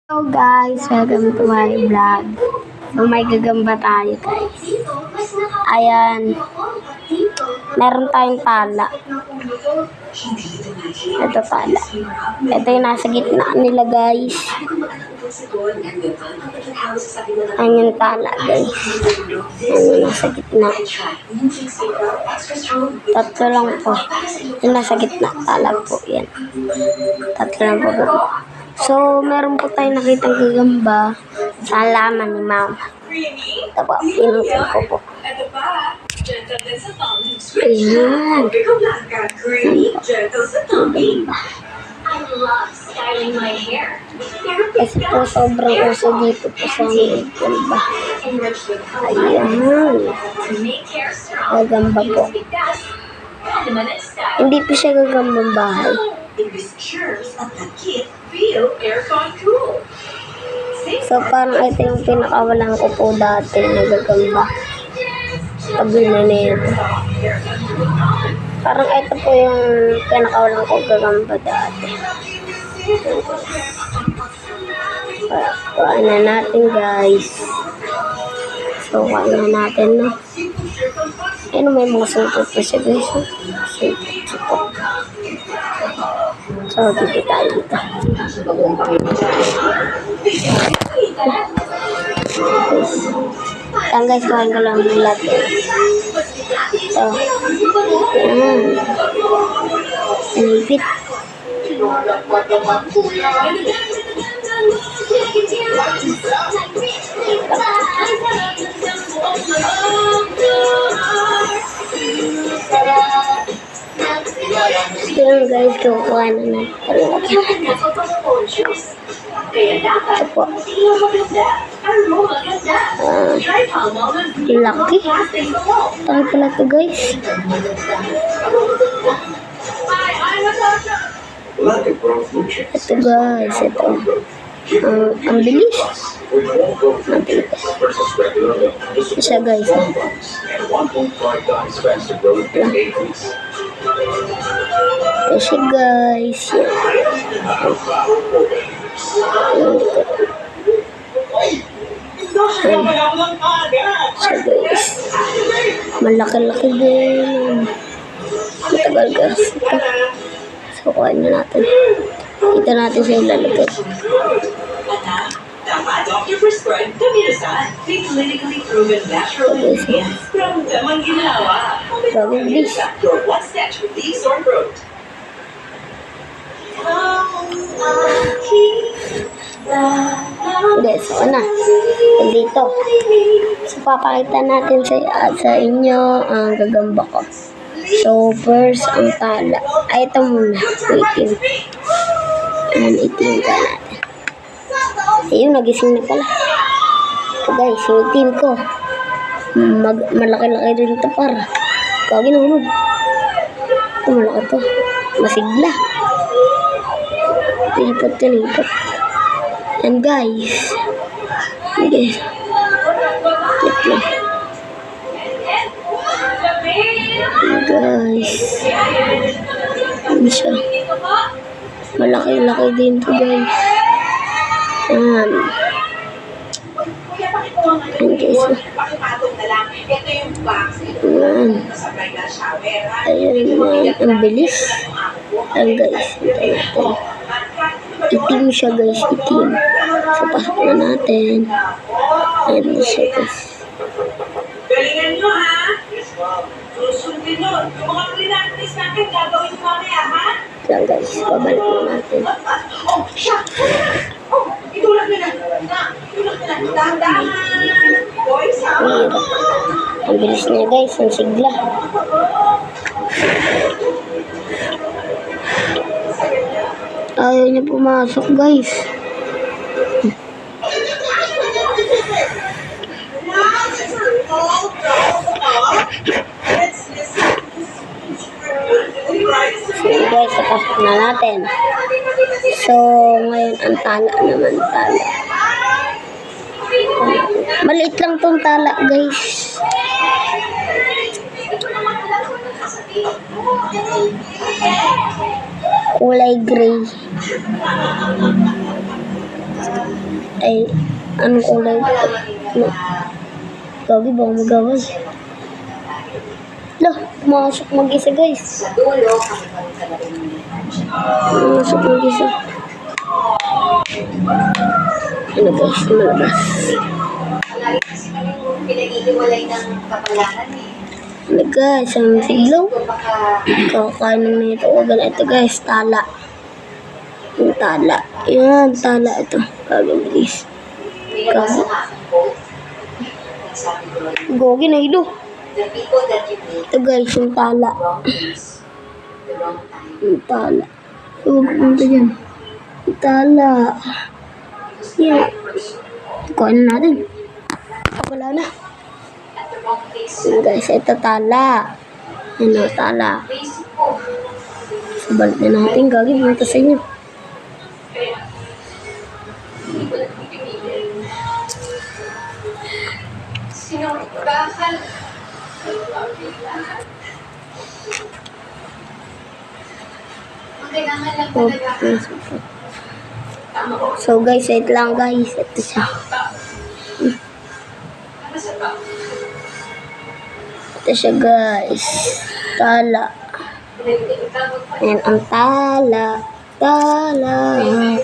Hello guys, welcome to my vlog. So may gagamba tayo guys. Ayan. Meron tayong tala. Ito tala. Ito yung nasa gitna nila guys. Ayan yung tala guys. Ayan yung nasa gitna. Tatlo lang po. Yung nasa gitna tala po. Yan. Tatlo lang po. So, meron po tayong nakitang gagamba sa halaman ni Mama. Ito po, pinutin ko po. Ayan. Kasi po sobrang uso dito po sa mga gagamba. Ayan. Gagamba po. Hindi po siya gagambang bahay. So parang ito yung pinakawalan ko po dati na gagamba. Tabi na nito. Parang ito po yung pinakawalan ko gagamba dati. Kain na natin guys. So kain na natin no. Ayun may mga sungkot pa siya guys. Sungkot. So dito tayo dito. Yan guys, kain ko lang ng lahat. Ito. Nipit. Yan guys, kukuha na natin. Ito po. Laki. Laki pala ito guys. Ito guys, ito. Ang bilis. Ang bilis. Isa guys. Ito siya guys. Siya guys. Malaki-laki din. Matagal guys. Ito. So, kuhain na natin. Kita natin sa ilalagay. Doctor-prescribed Damirusan. May clinically proven natural ingredients from Damang Ginawa. Your one-step relief sore throat. Hindi, so na. Dito. So, papakita natin sa inyo ang gagamba ko. So, first, ang tala. Ay, ito muna. Itim. Ayan, itim ka natin. Ayun, nagising na pala. Ito guys, yung itim ko. Malaki-laki rin ito para. Kagi nahulog. Ito, malaki ito. Masigla. Lipat. And guys. Okay. Ito. Guys. Ano siya? Malaki-laki din ito guys. Ayan. Ayan guys. Ayan. Ang bilis. Ayan guys. Ito natin. Itim siya guys. Itim. So pasok na natin. Ayan na siya guys. Galingan nyo ha? Susundin nyo. Yung mga pre-practice natin, gagawin nyo mamaya ha? Ayan guys. Babalik na natin. Oh, siya! Oh, itulak nyo na. Itulak nyo na. Dahan-dahan. Boys ha? Ang bilis niya guys. Ang sigla. Ayaw niya pumasok guys. So guys, tapos na natin. So ngayon ang tala naman. Maliit lang tong tala guys. kulay gray. Ay, anong kulay ito? No. Gagi, baka magaway. Lah, pumasok mag-isa guys. Sa dulo, kami talaga ng Pumasok mag-isa. Ano guys, malabas. Lagi kasi kami pinag-iiwalay ng kapalaran eh. Ano guys, ang siglaw. So baka Kakain na ito. Huwag na ito guys, tala. Yung tala. Yan, tala ito. Gagabilis. may nabasa nga akong quote. Sabi ko, Gogi na ilo. the people that you meet Ito guys, yung tala. wrong place, the wrong time. Yung tala. Huwag punta dyan. Yung tala. Yan. Kuhain na natin. Wala na. At the wrong place, Yan guys, ito tala. Yan o, tala. basic ko. So, balik na natin. Gagi, punta sa inyo. Hindi ko lang pipiliin. Sinurahan. Ang kailangan lang Oh, talaga. yes. So guys, wait lang guys. Ito siya. Ito siya guys. Tala. Ayan ang tala. Tala. Ayan.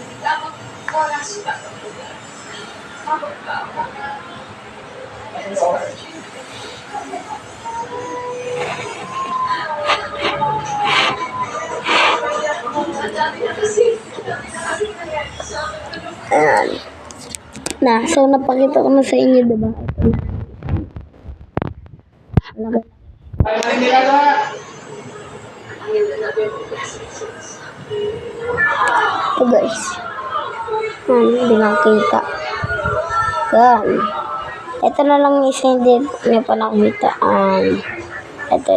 So napakita ko na sa inyo, diba? Ito na. Ito guys. Hindi nakita. Yan. Ito na lang yung isa hindi niyo pa nakita. Ito.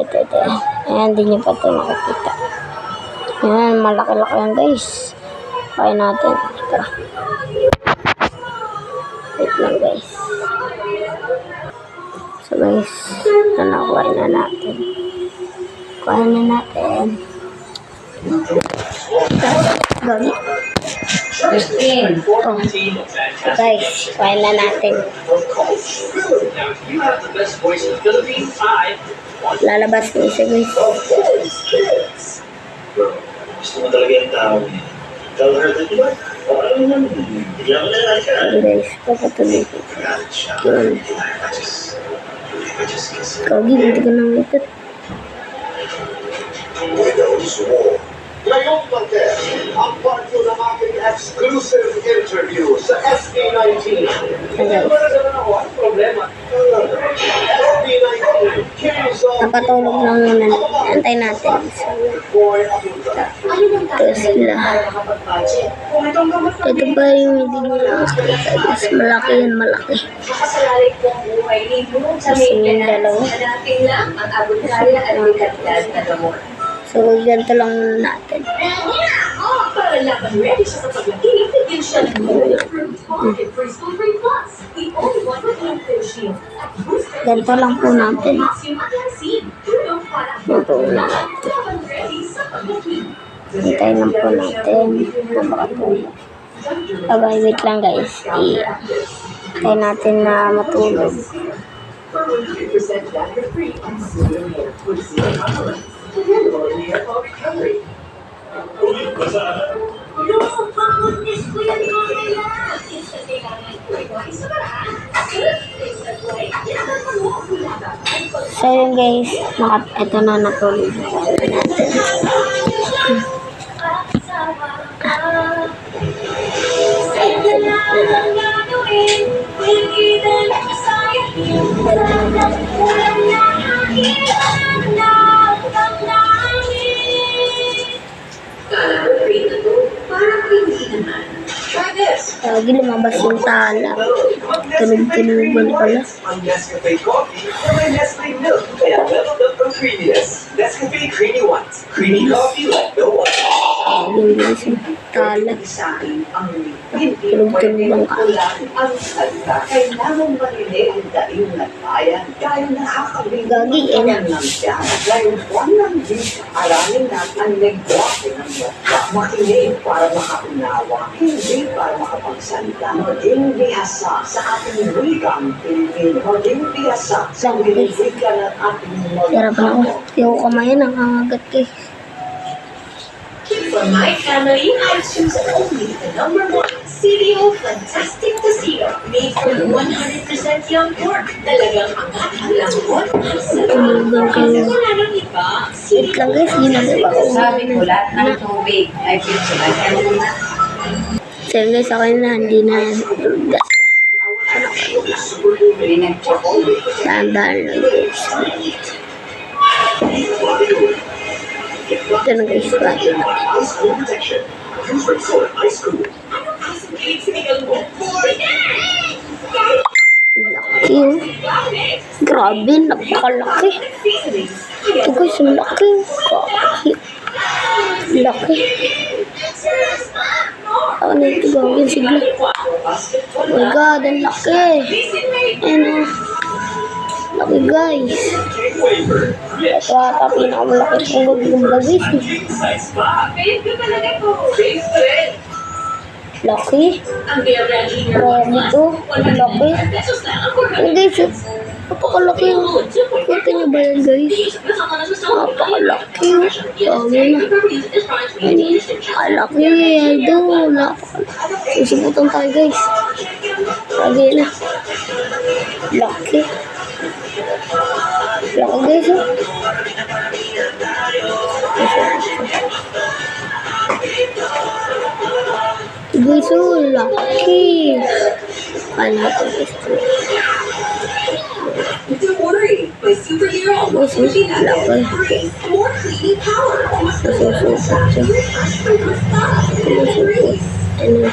Ayan, hindi niyo pa ito nakita. Yan, malaki-laki yan guys. Kaya natin. Ito. Wait lang guys. So guys, kuhain na natin. Kuhain na natin. Gagi. Oh. So guys, kuhain na natin. Lalabas na isa guys. Gusto mo talaga yung tao niya. Tell her that you like. Ano naman? Bigyan mo na lang siya. So guys, papatuloy ko. Nagalit siya. Yun. I just kiss her. Gagi, hindi ko nang ikot. Ngayong contest, ang partyo ng aking exclusive interview sa SB19. Ayan. Ang problema? SB19, Kings of Napatulog lang muna. Antay natin. Boy Abunda. Ito sila. Ito pa yung hindi nyo nakakita. Mas malaki yan, malaki. Makasalalay po ang buhay ninyo sa Kasi yung maintenance dalawa. na dating lang ang arbitrarya at legalidad na gamot. So, ganito lang muna natin. Para laban ready siya sa paglaki, bigyan siya ng approved Pocket Preschool 3 Plus. The only one with Infant Shield. At booster Ganito lang po natin. calcium at lancid. Tulong para Ito na natin. laban ready sa paglaki. Hintayin lang po natin. Napakatulog. Okay, wait lang guys. Hintayin natin na matulog. 100% dagger-free and severe with zero tolerance. Available in your home recovery. So yun guys, ito na natulog natin. Kala ko free na to. Parang hindi naman. Try this. Lagi lumabas yung tala. Tulog-tulugan pala. Ang Nescafe Coffee na may Nestle Milk. Kaya leveled up ang creaminess. Nescafe Creamy White. Creamy coffee like no one. Yung bilis yung tala. Sa akin ang hindi Tulog-tulog lang ka. kulang ang salita. Kailangan marinig ang daing ng bayan dahil nakakabigay Gagi, eh, na. ng siya. Dahil buwan ng Diyos, alamin natin ang negosyo ng wata. Makinig para makaunawa, hindi para makapagsalita. Maging bihasa sa ating wikang Pilipino. Maging bihasa sa wika ng ating Sarap na ako. Yung kamayan, nangangagat kay. For my family, I choose only the #1 CDO Fantastic Tocino. Made from 100% young pork. Talagang angat ang lambot at sarap. Tulugan kayo. Wala nang iba. Wait lang guys, ginagawa ko. Sabi ko, lahat ng tubig ay pizza. Ano na? So yun guys, ako na hindi na gas. Pinag-check. Dahan-dahan lang guys. Ito na guys, bakit? Ice Cool Protection. Use Rexona Ice Cool. Laki yun. Grabe, napakalaki. Ito guys, ang laki. Kaki. Laki. Ako na ito gawin, sigla. Oh my god, ang laki. Ayan o. Laki guys. Ito ata pinakamalaki kong gagawin guys. Laki. Grabe to. Laki. Ayan guys, napakalaki. Kita niyo ba yan guys? Napakalaki. Grabe na. Napakalaki yan. Idol. Napakalaki. Susubutan tayo guys. Grabe na. Laki. Laki guys oh. Guys oh, laki. Ano ito guys? Don't worry, my superhero Guys oh, laki. brings more cleaning power. Sususupot siya. Sususupot. Ano?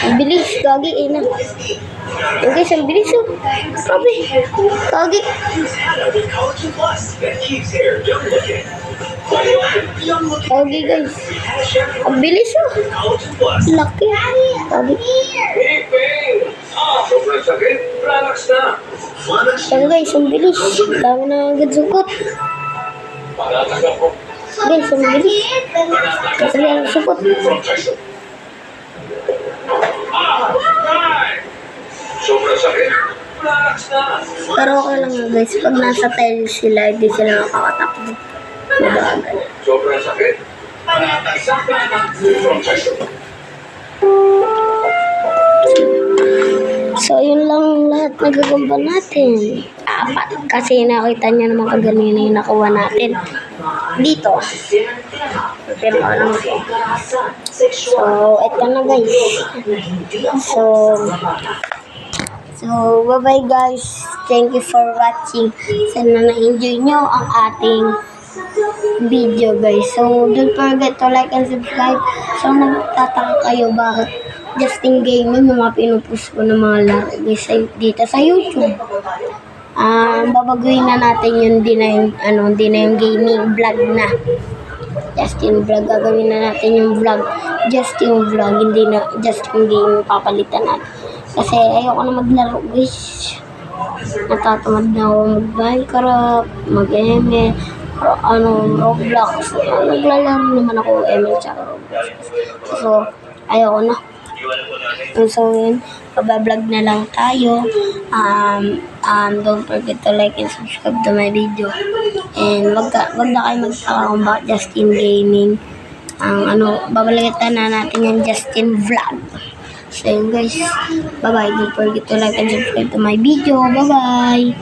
Ang bilis, gagi, ina. Yung guys, ang bilis oh. Grabe. Gagi. Collagen Plus that keeps hair young looking. Young looking. Gagi guys. Ang bilis oh. Collagen Plus. Laki. Gagi. Sobrang sakit. Relax na. Flanax Yan guys, ang bilis. Dami na agad sukot. Pagkatagal ko. Guys, ang bilis. Kasi ang sukot. From Tyson. Sobrang sakit. Relax na. Pero okay lang nga guys. Pag nasa tile sila, hindi sila makakatakbo. Mabagal. Sobrang sakit. From Tyson. So, yun lang lahat na gagamba natin. 4. Kasi nakita niyo naman kaganina yung nakuha natin. Dito. Pero lang ito. So, eto na guys. So, bye-bye guys. Thank you for watching. Sana na-enjoy nyo ang ating video guys. So, don't forget to like and subscribe. So, nagtataka kayo bakit Justin Gaming yung mga pinupost ko ng mga laro guys dito sa YouTube. Babaguhin na natin yun, di na yung gaming vlog na. Justin vlog, gagawin na natin yung vlog. Justin vlog, hindi na Justin Gaming papalitan natin. Kasi ayoko na maglaro guys. Natatamad na ako mag-Minecraft, mag-ML, Roblox. Naglalaro naman ako ML tsaka Roblox. So, ayoko na. So, yun. Pabablog na lang tayo. Don't forget to like and subscribe to my video. And wag na kayo magtaka kung bakit Justin Gaming. Babalitan na natin yung Justin Vlog. So, yun guys. Bye-bye. Don't forget to like and subscribe to my video. Bye-bye.